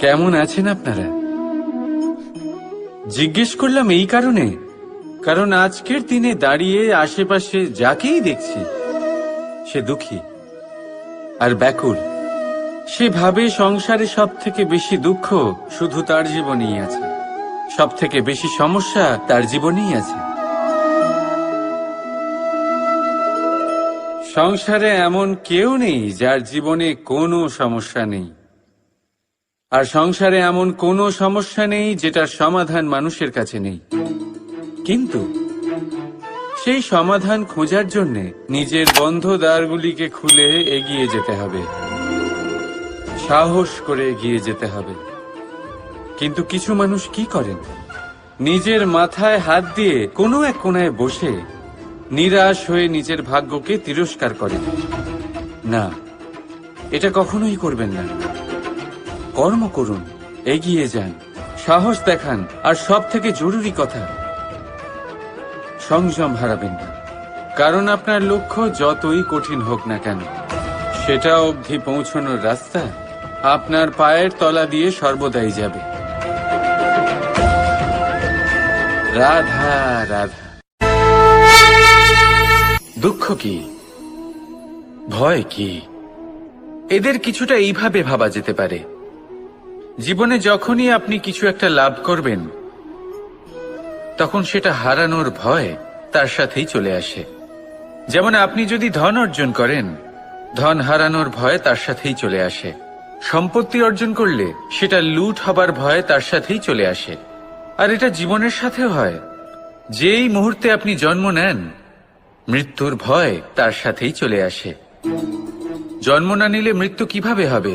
কেমন আছেন আপনারা? জিজ্ঞেস করলাম এই কারণে, কারণ আজকের দিনে দাঁড়িয়ে আশেপাশে যাকেই দেখছি সে দুঃখী আর ব্যাকুল। সে ভাবে সংসারে সব থেকে বেশি দুঃখ শুধু তার জীবনেই আছে, সব থেকে বেশি সমস্যা তার জীবনেই আছে। সংসারে এমন কেউ নেই যার জীবনে কোনো সমস্যা নেই, আর সংসারে এমন কোনো সমস্যা নেই যেটার সমাধান মানুষের কাছে নেই। কিন্তু সেই সমাধান খোঁজার জন্য নিজের বন্ধ দ্বারগুলিকে খুলে এগিয়ে যেতে হবে, সাহস করে এগিয়ে যেতে হবে। কিন্তু কিছু মানুষ কি করেন? নিজের মাথায় হাত দিয়ে কোনো এক কোণায় বসে নিরাশ হয়ে নিজের ভাগ্যকে তিরস্কার করেন। না, এটা কখনোই করবেন না। কর্ম করুন, এগিয়ে যান, সাহস দেখান, আর সব থেকে জরুরি কথা, সংযম হারাবেন না। কারণ আপনার লক্ষ্য যতই কঠিন হোক না কেন, সেটা অবধি পৌঁছানোর রাস্তা আপনার পায়ের তলা দিয়ে সর্বদাই যাবে। রাধা রাধা। দুঃখ কি, ভয় কি, এদের কিছুটা এইভাবে ভাবা যেতে পারে। জীবনে যখনই আপনি কিছু একটা লাভ করবেন, তখন সেটা হারানোর ভয় তার সাথেই চলে আসে। যেমন আপনি যদি ধন অর্জন করেন, ধন হারানোর ভয় তার সাথেই চলে আসে। সম্পত্তি অর্জন করলে সেটা লুট হবার ভয় তার সাথেই চলে আসে। আর এটা জীবনের সাথেও হয়। যেই মুহূর্তে আপনি জন্ম নেন, মৃত্যুর ভয় তার সাথেই চলে আসে। জন্ম না নিলে মৃত্যু কিভাবে হবে?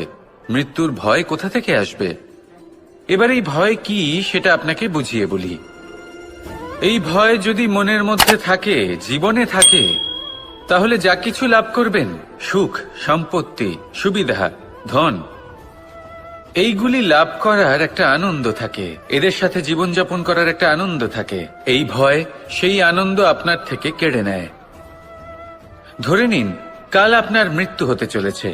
মৃত্যুর ভয় কোথা থেকে আসবে? এবার এই ভয় কি সেটা আপনাকে বুঝিয়ে বলি। এই ভয় যদি মনের মধ্যে থাকে, জীবনে থাকে, তাহলে যা কিছু লাভ করবেন, সুখ, সম্পত্তি, সুবিধা, ধন, এইগুলি লাভ করার একটা আনন্দ থাকে, এদের সাথে জীবনযাপন করার একটা আনন্দ থাকে। এই ভয় সেই আনন্দ আপনার থেকে কেড়ে নেয়। ধরে নিন কাল আপনার মৃত্যু হতে চলেছে।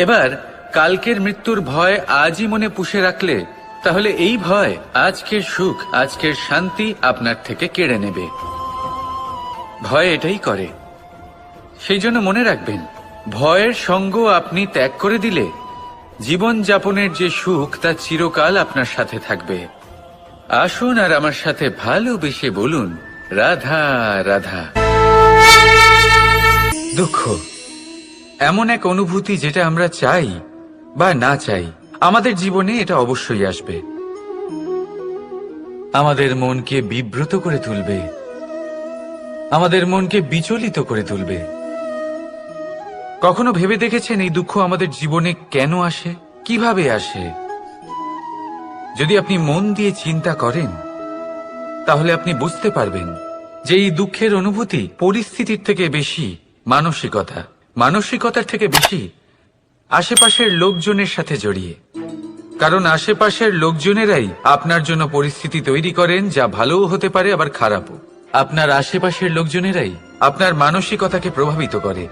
এবার কালকের মৃত্যুর ভয় আজই মনে পুষে রাখলে, তাহলে এই ভয় আজকের সুখ, আজকের শান্তি আপনার থেকে কেড়ে নেবে। ভয় এটাই করে। সেই জন্য মনে রাখবেন, ভয়ের সঙ্গ আপনি ত্যাগ করে দিলে জীবন যাপনের যে সুখ তা চিরকাল আপনার সাথে থাকবে। আসুন আর আমার সাথে ভালোবেসে বলুন, রাধা রাধা। দুঃখ এমন এক অনুভূতি যেটা আমরা চাই বা না চাই, আমাদের জীবনে এটা অবশ্যই আসবে। আমাদের মনকে বিব্রত করে তুলবে, আমাদের মনকে বিচলিত করে তুলবে। কখনো ভেবে দেখেছেন এই দুঃখ আমাদের জীবনে কেন আসে, কিভাবে আসে? যদি আপনি মন দিয়ে চিন্তা করেন, তাহলে আপনি বুঝতে পারবেন যে এই দুঃখের অনুভূতি পরিস্থিতির থেকে বেশি মানসিকতা, মানসিকতার থেকে বেশি আশেপাশের লোকজনের সাথে জড়িয়ে। কারণ আশেপাশের লোকজনেরাই আপনার জন্য পরিস্থিতি তৈরি করেন, যা ভালোও হতে পারে আবার খারাপও। আপনার আশেপাশের লোকজনেরাই আপনার মানসিকতাকে প্রভাবিত করে,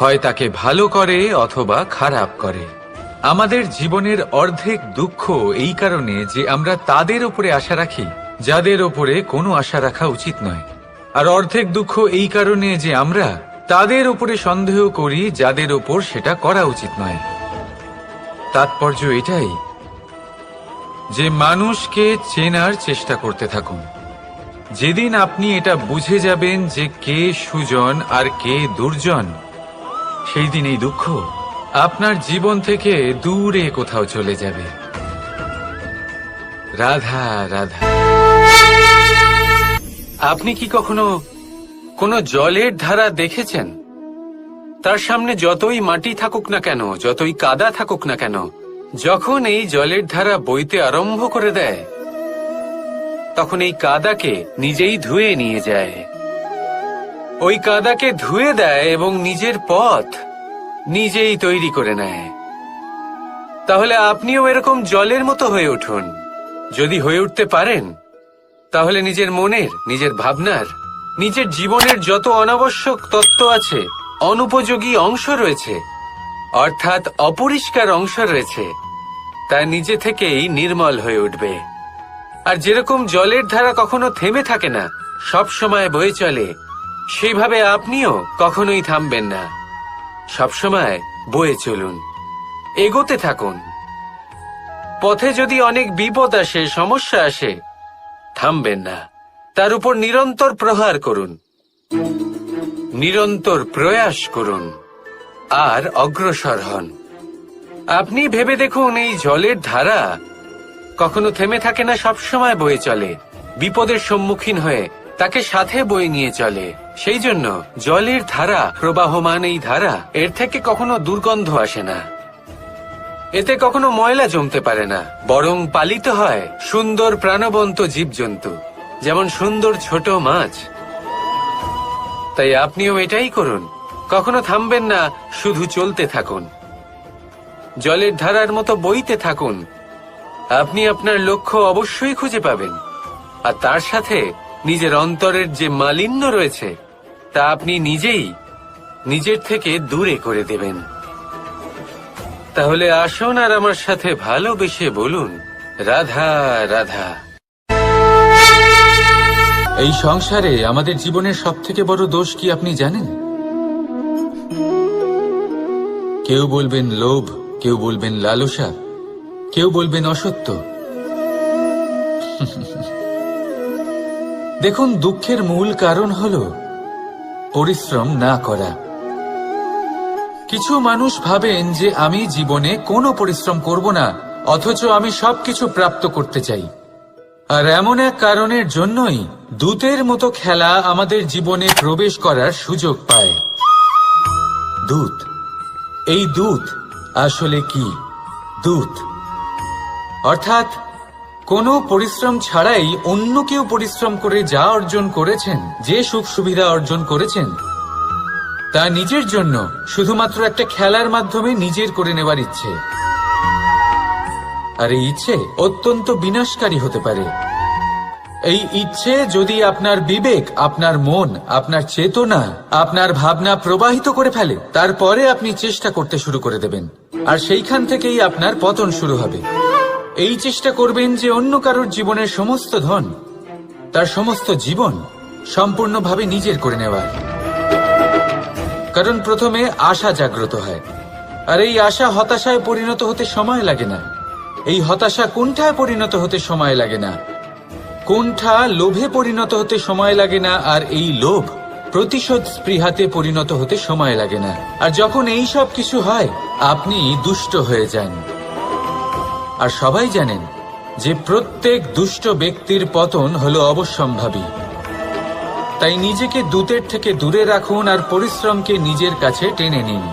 হয় তাকে ভালো করে অথবা খারাপ করে। আমাদের জীবনের অর্ধেক দুঃখ এই কারণে যে আমরা তাদের উপরে আশা রাখি যাদের উপরে কোনো আশা রাখা উচিত নয়, আর অর্ধেক দুঃখ এই কারণে যে আমরা তাদের উপরে সন্দেহ করি যাদের উপর সেটা করা উচিত নয়। তাৎপর্য এটাই যে মানুষকে চেনার চেষ্টা করতে থাকুন। যেদিন আপনি এটা বুঝে যাবেন যে কে সুজন আর কে দুর্জন, সেই দিন এই দুঃখ আপনার জীবন থেকে দূরে কোথাও চলে যাবে। রাধা রাধা। আপনি কি কখনো কোনো জলের ধারা দেখেছেন? তার সামনে যতই মাটি থাকুক না কেন, যতই কাদা থাকুক না কেন, যখন এই জলের ধারা বইতে আরম্ভ করে দেয়, তখন এই কাদাকে নিজেই ধুয়ে নিয়ে যায়। ওই কাদাকে ধুয়ে দেয় এবং নিজের পথ নিজেই তৈরি করে নেয়। তাহলে আপনিও এরকম জলের মতো হয়ে উঠুন। যদি হয়ে উঠতে পারেন, তাহলে নিজের মনের, নিজের ভাবনার, নিজের জীবনের যত অনাবশ্যক তত্ত্ব আছে, অনুপযোগী অংশ রয়েছে, অর্থাৎ অপরিষ্কার অংশ রয়েছে, তা নিজে থেকেই নির্মল হয়ে উঠবে। আর যেরকম জলের ধারা কখনো থেমে থাকে না, সব সময় বয়ে চলে, সেইভাবে আপনিও কখনোই থামবেন না। সবসময় বয়ে চলুন, এগোতে থাকুন। পথে যদি অনেক বিপদ আসে, সমস্যা আসে, থামবেন না, তার উপর নিরন্তর প্রহার করুন, নিরন্তর প্রয়াস করুন আর অগ্রসর হন। আপনি ভেবে দেখুন, এই জলের ধারা কখনো থেমে থাকে না, সবসময় বয়ে চলে, বিপদের সম্মুখীন হয়ে তাকে সাথে বয়ে নিয়ে চলে। সেই জন্য জলের ধারা, প্রবাহমান এই ধারা, এর থেকে কখনো দুর্গন্ধ আসে না, এতে কখনো ময়লা জমতে পারে না, বরং পালিত হয় সুন্দর প্রাণবন্ত জীবজন্তু, যেমন সুন্দর ছোট মাছ। তাই আপনিও এটাই করুন, কখনো থামবেন না, শুধু চলতে থাকুন, জলের ধারার মতো বইতে থাকুন। আপনি আপনার লক্ষ্য অবশ্যই খুঁজে পাবেন, আর তার সাথে নিজের অন্তরের যে মালিন্য রয়েছে তা আপনি নিজেই নিজের থেকে দূরে করে দেবেন। তাহলে আসুন আর আমার সাথে ভালোবেসে বলুন, রাধা রাধা। এই সংসারে আমাদের জীবনের সবথেকে বড় দোষ কি আপনি জানেন? কেউ বলবেন লোভ, কেউ বলবেন লালসা, কেউ বলবেন অসত্য। দেখুন, দুঃখের মূল কারণ হলো পরিশ্রম না করা। কিছু মানুষ ভাবেন যে আমি জীবনে কোনো পরিশ্রম করব না, অথচ আমি সবকিছু প্রাপ্ত করতে চাই। আর এমন এক কারণের জন্যই দূতের মতো খেলা আমাদের জীবনে প্রবেশ করার সুযোগ পায়। দূত, এই দূত আসলে কি? দূত অর্থাৎ কোনো পরিশ্রম ছাড়াই অন্য কেউ পরিশ্রম করে যা অর্জন করেছেন, যে সুখ সুবিধা অর্জন করেছেন, তা নিজের জন্য শুধুমাত্র একটা খেলার মাধ্যমে নিজের করে নেওয়ার ইচ্ছে। আর এই ইচ্ছে অত্যন্ত বিনাশকারী হতে পারে। এই ইচ্ছে যদি আপনার বিবেক, আপনার মন, আপনার চেতনা, আপনার ভাবনা প্রবাহিত করে ফেলে, তারপরে আপনি চেষ্টা করতে শুরু করে দেবেন, আর সেইখান থেকেই আপনার পতন শুরু হবে। এই চেষ্টা করবেন যে অন্য কারোর জীবনের সমস্ত ধন, তার সমস্ত জীবন সম্পূর্ণভাবে নিজের করে নেওয়ার। কারণ প্রথমে আশা জাগ্রত হয়, আর এই আশা হতাশায় পরিণত হতে সময় লাগে না। এই হতাশা কুণ্ঠায় পরিণত হতে সময় লাগে না, কুণ্ঠা লোভে পরিণত হতে সময় লাগে না, আর এই লোভ প্রতিশোধ স্পৃহাতে পরিণত হতে সময় লাগে না। আর যখন এই সব কিছু হয়, আপনি দুষ্ট হয়ে যান। আর সবাই জানেন যে প্রত্যেক দুষ্ট ব্যক্তির পতন হলো অবশ্যম্ভাবী। তাই নিজেকে দূতের থেকে দূরে রাখুন আর পরিশ্রমকে নিজের কাছে টেনে নিন।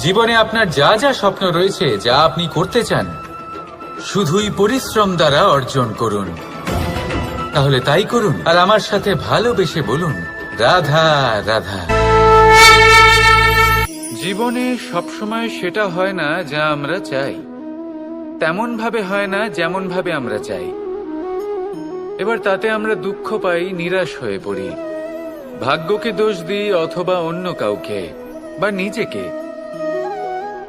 জীবনে আপনার যা যা স্বপ্ন রয়েছে, যা আপনি করতে চান, শুধুই পরিশ্রম দ্বারা অর্জন করুন। তাহলে তাই করুন, আর আমার সাথে ভালোবেসে বলুন, রাধা রাধা। জীবনে সবসময় সেটা হয় না যা আমরা চাই, তেমন ভাবে হয় না যেমন ভাবে আমরা চাই। এবার তাতে আমরা দুঃখ পাই, নিরাশ হয়ে পড়ি, ভাগ্যকে দোষ দিই অথবা অন্য কাউকে বা নিজেকে।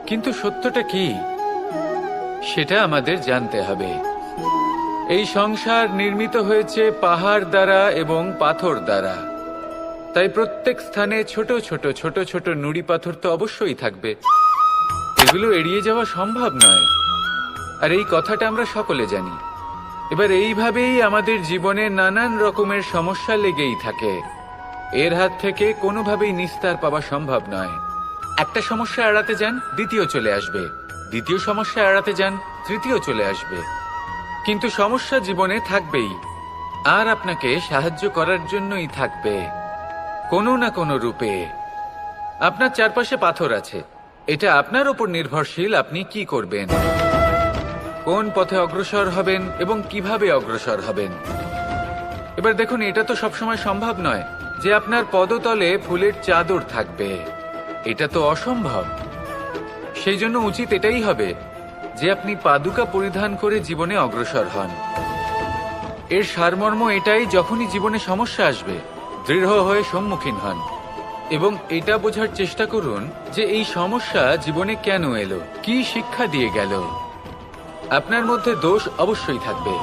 কিন্তু সত্যটা কি, সেটা আমাদের জানতে হবে। এই সংসার নির্মিত হয়েছে পাহাড় দ্বারা এবং পাথর দ্বারা। তাই প্রত্যেক স্থানে ছোট ছোট ছোট ছোট নুড়ি পাথর তো অবশ্যই থাকবে, এগুলো এড়িয়ে যাওয়া সম্ভব নয়। আর এই কথাটা আমরা সকলে জানি। এবার এইভাবেই আমাদের জীবনে নানান রকমের সমস্যা লেগেই থাকে। এর হাত থেকে কোনোভাবেই নিস্তার পাওয়া সম্ভব নয়। একটা সমস্যা এড়াতে যান, দ্বিতীয় চলে আসবে, দ্বিতীয় সমস্যা এড়াতে যান, তৃতীয় চলে আসবে। কিন্তু সমস্যা জীবনে থাকবেই, আর আপনাকে সাহায্য করার জন্যই থাকবে কোনো না কোনো রূপে। আপনার চারপাশে পাথর আছে, এটা আপনার উপর নির্ভরশীল আপনি কি করবেন, কোন পথে অগ্রসর হবেন এবং কিভাবে অগ্রসর হবেন। এবার দেখুন, এটা তো সবসময় সম্ভব নয় যে আপনার পদতলে ফুলের চাদর থাকবে, এটা তো অসম্ভব। সেই জন্য উচিত এটাই হবে যে আপনি পাদুকা পরিধান করে জীবনে অগ্রসর হন। এর সারমর্ম এটাই, যখনই জীবনে সমস্যা আসবে দৃঢ় হয়ে সম্মুখীন হন এবং এটা বোঝার চেষ্টা করুন যে এই সমস্যা জীবনে কেন এলো, কি শিক্ষা দিয়ে গেল। আপনার মধ্যে দোষ অবশ্যই থাকবে,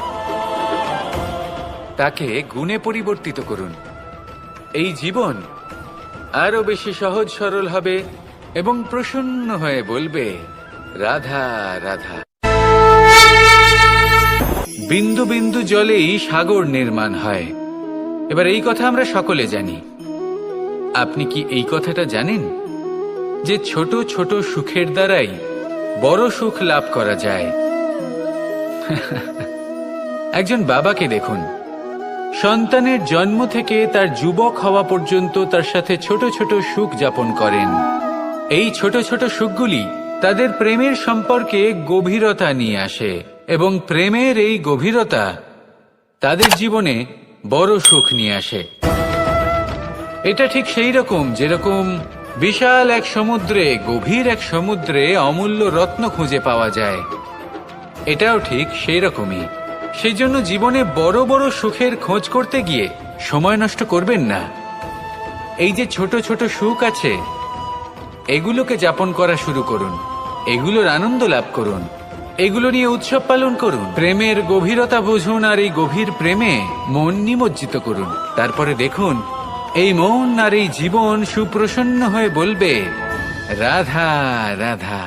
তাকে গুণে পরিবর্তিত করুন। এই জীবন আরো বেশি সহজ সরল হবে এবং প্রসন্ন হয়ে বলবে, রাধা রাধা। বিন্দু বিন্দু জলেই সাগর নির্মাণ হয়। এবার এই কথা আমরা সকলে জানি। আপনি কি এই কথাটা জানেন যে ছোট ছোট সুখের দ্বারাই বড় সুখ লাভ করা যায়? একজন বাবাকে দেখুন, সন্তানের জন্ম থেকে তার যুবক হওয়া পর্যন্ত তার সাথে ছোট ছোট সুখ যাপন করেন। এই ছোট ছোট সুখগুলি তাদের প্রেমের সম্পর্কে গভীরতা নিয়ে আসে এবং প্রেমের এই গভীরতা তাদের জীবনে বড় সুখ নিয়ে আসে। এটা ঠিক সেই রকম যেরকম বিশাল এক সমুদ্রে, গভীর এক সমুদ্রে অমূল্য রত্ন খুঁজে পাওয়া যায়। এটাও ঠিক সেই রকমই। সেই জন্য জীবনে বড় বড় সুখের খোঁজ করতে গিয়ে সময় নষ্ট করবেন না। এই যে ছোট ছোট সুখ আছে, এগুলোকে যাপন করা শুরু করুন, এগুলোর আনন্দ লাভ করুন, এগুলো নিয়ে উৎসব পালন করুন। প্রেমের গভীরতা বুঝুন আর এই গভীর প্রেমে মন নিমজ্জিত করুন। তারপরে দেখুন এই মন আর এই জীবন সুপ্রসন্ন হয়ে বলবে, রাধা রাধা।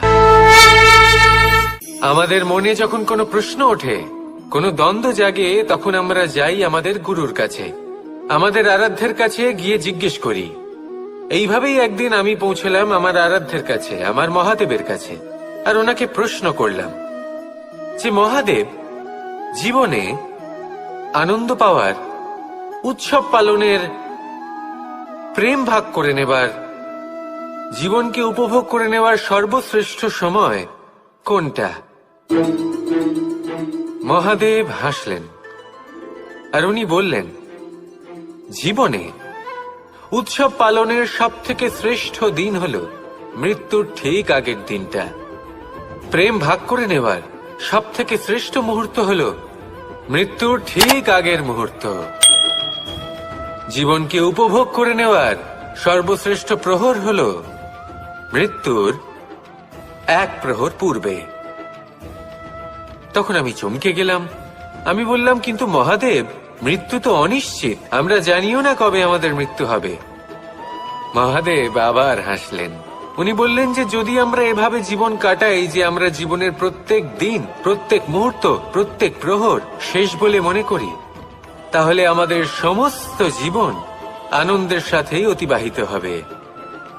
আমাদের মনে যখন কোনো প্রশ্ন ওঠে, কোনো দ্বন্দ্ব জাগে, তখন আমরা যাই আমাদের গুরুর কাছে, আমাদের আরাধ্যের কাছে গিয়ে জিজ্ঞেস করি। এইভাবেই একদিন আমি পৌঁছলাম আমার আরাধ্যের কাছে, আমার মহাদেবের কাছে, আর ওনাকে প্রশ্ন করলাম যে মহাদেব, জীবনে আনন্দ পাওয়ার, উৎসব পালনের, প্রেম ভাগ করে নেবার, জীবনকে উপভোগ করে নেওয়ার সর্বশ্রেষ্ঠ সময় কোনটা? মহাদেব হাসলেন আর উনি বললেন, জীবনে উৎসব পালনের সবথেকে শ্রেষ্ঠ দিন হল মৃত্যুর ঠিক আগের দিনটা। প্রেম ভাগ করে নেওয়ার সবথেকে শ্রেষ্ঠ মুহূর্ত হল মৃত্যুর ঠিক আগের মুহূর্ত। জীবনকে উপভোগ করে নেওয়ার সর্বশ্রেষ্ঠ প্রহর হল মৃত্যুর এক প্রহর পূর্বে। তখন আমি চমকে গেলাম। আমি বললাম, কিন্তু মহাদেব, মৃত্যু তো অনিশ্চিত, আমরা জানিও না কবে আমাদের মৃত্যু হবে। মহাদেব আবার হাসলেন। উনি বললেন যে যদি আমরা এভাবে জীবন কাটাই যে আমরা জীবনের প্রত্যেক দিন, প্রত্যেক মুহূর্ত, প্রত্যেক প্রহর শেষ বলে মনে করি, তাহলে আমাদের সমস্ত জীবন আনন্দের সাথেই অতিবাহিত হবে।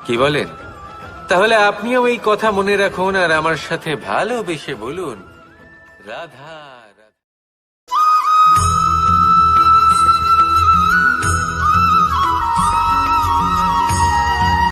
কি বলেন? তাহলে আপনিও এই কথা মনে রাখুন আর আমার সাথে ভালোবেসে বলুন, রাধা রাধা।